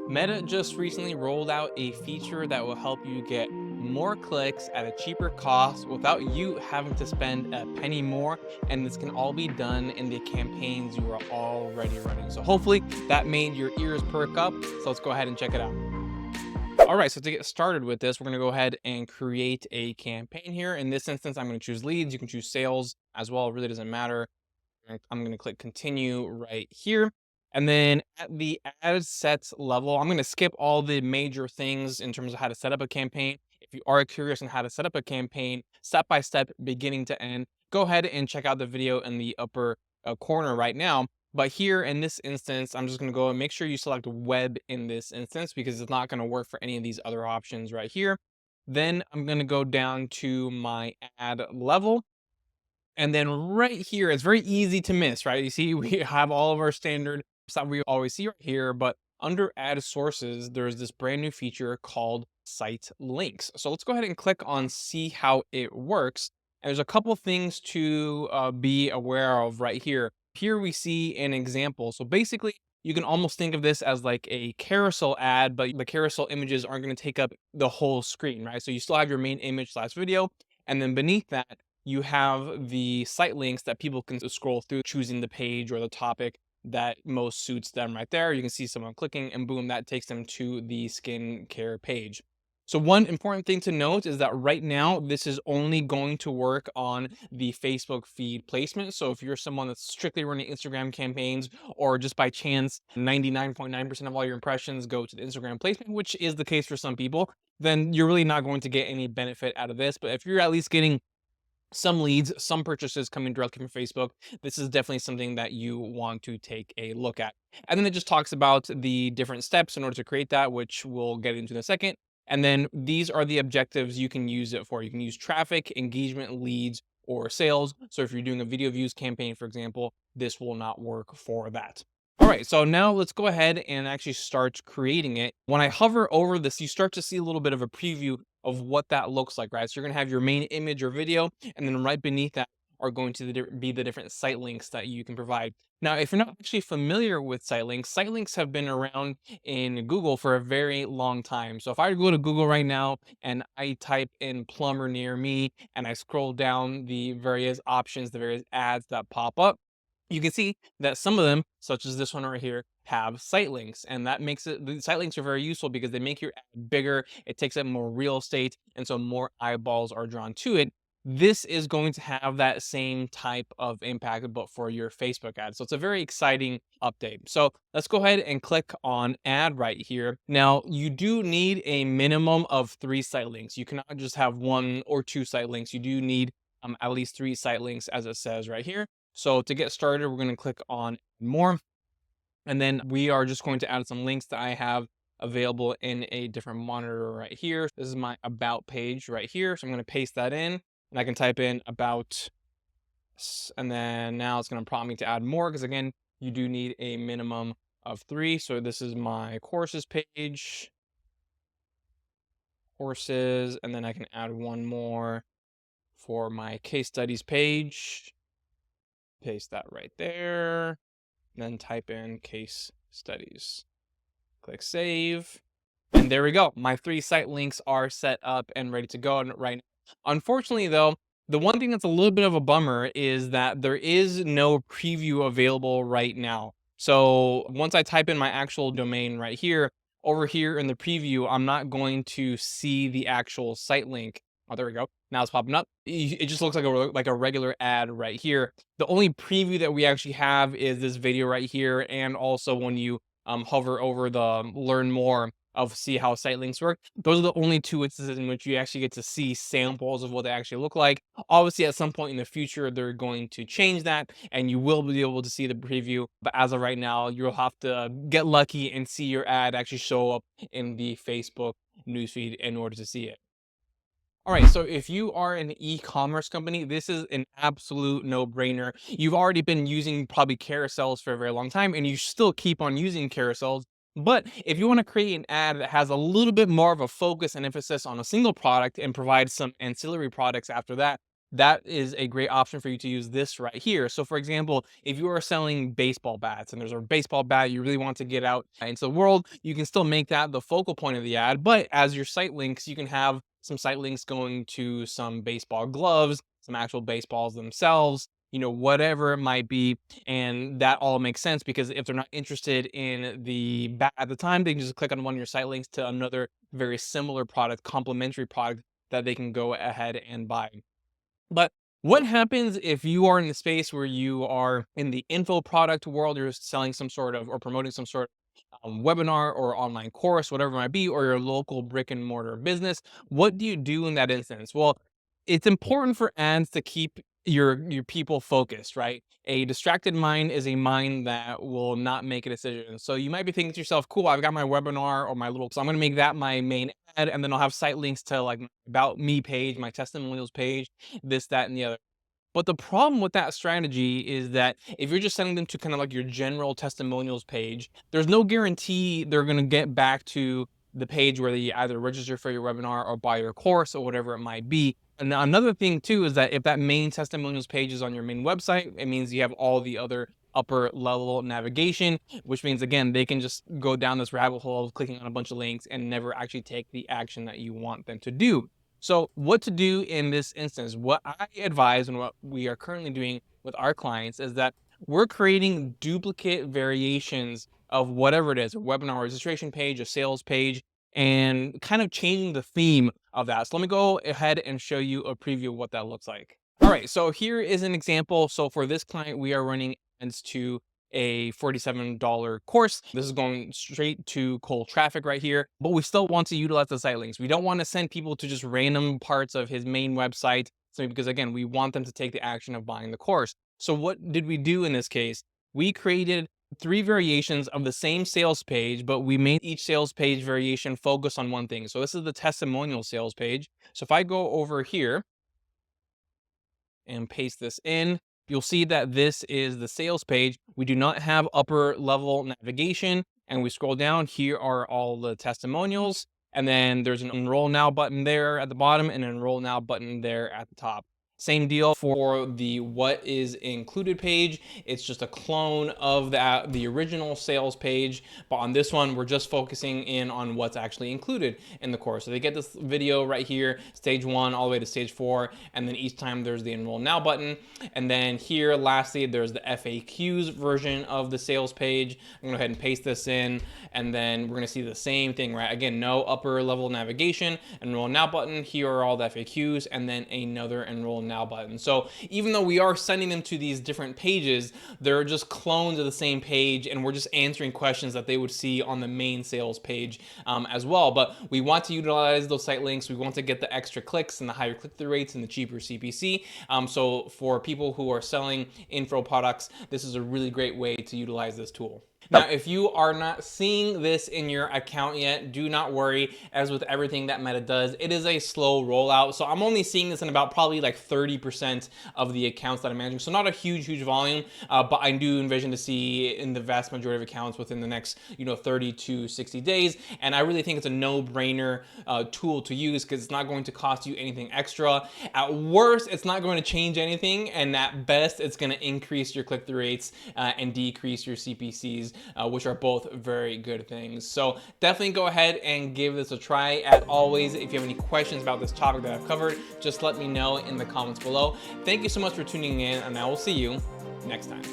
Meta just recently rolled out a feature that will help you get more clicks at a cheaper cost without you having to spend a penny more. And this can all be done in the campaigns you are already running. So hopefully that made your ears perk up. So let's go ahead and check it out. All right, so to get started with this, we're going to go ahead and create a campaign here. In this instance, I'm going to choose leads. You can choose sales as well. It really doesn't matter. I'm going to click continue right here. And then at the ad sets level, I'm going to skip all the major things in terms of how to set up a campaign. If you are curious on how to set up a campaign step by step, beginning to end, go ahead and check out the video in the upper corner right now. But here in this instance, I'm just going to go and make sure you select web in this instance because it's not going to work for any of these other options right here. Then I'm going to go down to my ad level. And then right here, it's very easy to miss, right? You see, we have all of our standard stuff we always see right here, but under ad sources, there's this brand new feature called site links. So let's go ahead and click on see how it works. And there's a couple things to be aware of right here. Here we see an example. So basically, you can almost think of this as like a carousel ad, but the carousel images aren't going to take up the whole screen, right? So you still have your main image slash video. And then beneath that, you have the site links that people can scroll through, choosing the page or the topic that most suits them right there. You can see someone clicking and boom, that takes them to the skincare page. So one important thing to note is that right now, this is only going to work on the Facebook feed placement. So if you're someone that's strictly running Instagram campaigns, or just by chance, 99.9% of all your impressions go to the Instagram placement, which is the case for some people, then you're really not going to get any benefit out of this. But if you're at least getting some leads, some purchases coming directly from Facebook, this is definitely something that you want to take a look at. And then it just talks about the different steps in order to create that, which we'll get into in a second. And then these are the objectives you can use it for. You can use traffic, engagement, leads, or sales. So if you're doing a video views campaign, for example, this will not work for that. All right, so now let's go ahead and actually start creating it. When I hover over this, you start to see a little bit of a preview of what that looks like, right? So you're gonna have your main image or video, and then right beneath that are going to be the different site links that you can provide. Now, if you're not actually familiar with site links have been around in Google for a very long time. So if I go to Google right now and I type in plumber near me and I scroll down the various options, the various ads that pop up, you can see that some of them, such as this one right here, have site links, and that makes it, the site links are very useful because they make your ad bigger, it takes up more real estate, and so more eyeballs are drawn to it. This is going to have that same type of impact, but for your Facebook ad. So it's a very exciting update. So let's go ahead and click on ad right here. Now, you do need a minimum of 3 site links. You cannot just have 1 or 2 site links. You do need at least 3 site links, as it says right here. So to get started, we're going to click on more. And then we are just going to add some links that I have available in a different monitor right here. This is my about page right here. So I'm going to paste that in and I can type in about, and then now it's going to prompt me to add more because again, you do need a minimum of 3. So this is my courses page, courses, and then I can add one more for my case studies page. Paste that right there, then type in case studies. Click save, and there we go. My 3 site links are set up and ready to go right now. Unfortunately, though, the one thing that's a little bit of a bummer is that there is no preview available right now. So once I type in my actual domain right here, over here in the preview, I'm not going to see the actual site link. Oh, there we go. Now it's popping up. It just looks like a regular ad right here. The only preview that we actually have is this video right here, and also when you hover over the learn more of see how site links work. Those are the only 2 instances in which you actually get to see samples of what they actually look like. Obviously, at some point in the future, they're going to change that, and you will be able to see the preview. But as of right now, you'll have to get lucky and see your ad actually show up in the Facebook newsfeed in order to see it. All right, so if you are an e-commerce company, this is an absolute no-brainer. You've already been using probably carousels for a very long time, and you still keep on using carousels. But if you want to create an ad that has a little bit more of a focus and emphasis on a single product and provide some ancillary products after that, that is a great option for you to use this right here. So for example, if you are selling baseball bats and there's a baseball bat you really want to get out into the world, you can still make that the focal point of the ad, but as your site links, you can have some site links going to some baseball gloves, some actual baseballs themselves, whatever it might be. And that all makes sense because if they're not interested in the bat at the time, they can just click on one of your site links to another very similar product, complementary product that they can go ahead and buy. But what happens if you are in the space where you are in the info product world, you're selling some sort of or promoting some sort of webinar or online course, whatever it might be, or your local brick and mortar business? What do you do in that instance? Well, it's important for ads to keep your people focused, right? A distracted mind is a mind that will not make a decision. So you might be thinking to yourself, cool, I've got my webinar or my little, so I'm going to make that my main ad, and then I'll have site links to like my about me page, my testimonials page, this, that, and the other. But the problem with that strategy is that if you're just sending them to kind of like your general testimonials page, there's no guarantee they're going to get back to the page where they either register for your webinar or buy your course or whatever it might be. And another thing too is that if that main testimonials page is on your main website, it means you have all the other upper level navigation, which means again, they can just go down this rabbit hole of clicking on a bunch of links and never actually take the action that you want them to do. So what to do in this instance? What I advise and what we are currently doing with our clients is that we're creating duplicate variations of whatever it is, a webinar registration page, a sales page, and kind of changing the theme of that. So let me go ahead and show you a preview of what that looks like. All right, so here is an example. So for this client, we are running ads to a $47 course. This is going straight to cold traffic right here, but we still want to utilize the site links. We don't want to send people to just random parts of his main website. So because again, we want them to take the action of buying the course. So what did we do in this case? We created 3 variations of the same sales page, but we made each sales page variation focus on one thing. So this is the testimonial sales page. So if I go over here and paste this in, you'll see that this is the sales page. We do not have upper level navigation, and we scroll down. Here are all the testimonials, and then there's an enroll now button there at the bottom and an enroll now button there at the top. Same deal for the what is included page. It's just a clone of the original sales page, but on this one, we're just focusing in on what's actually included in the course. So they get this video right here, stage 1 all the way to stage 4, and then each time there's the enroll now button. And then here, lastly, there's the FAQs version of the sales page. I'm gonna go ahead and paste this in, and then we're gonna see the same thing, right? Again, no upper level navigation, enroll now button. Here are all the FAQs, and then another enroll now button. So even though we are sending them to these different pages, they're just clones of the same page, and we're just answering questions that they would see on the main sales page as well. But we want to utilize those site links. We want to get the extra clicks and the higher click-through rates and the cheaper CPC. So for people who are selling info products, this is a really great way to utilize this tool. Now, if you are not seeing this in your account yet, do not worry. As with everything that Meta does, it is a slow rollout. So I'm only seeing this in about probably like 30% of the accounts that I'm managing. So not a huge volume, but I do envision to see in the vast majority of accounts within the next, 30 to 60 days. And I really think it's a no-brainer tool to use because it's not going to cost you anything extra. At worst, it's not going to change anything. And at best, it's going to increase your click-through rates and decrease your CPCs. Which are both very good things. So definitely go ahead and give this a try. As always, if you have any questions about this topic that I've covered, just let me know in the comments below. Thank you so much for tuning in, and I will see you next time.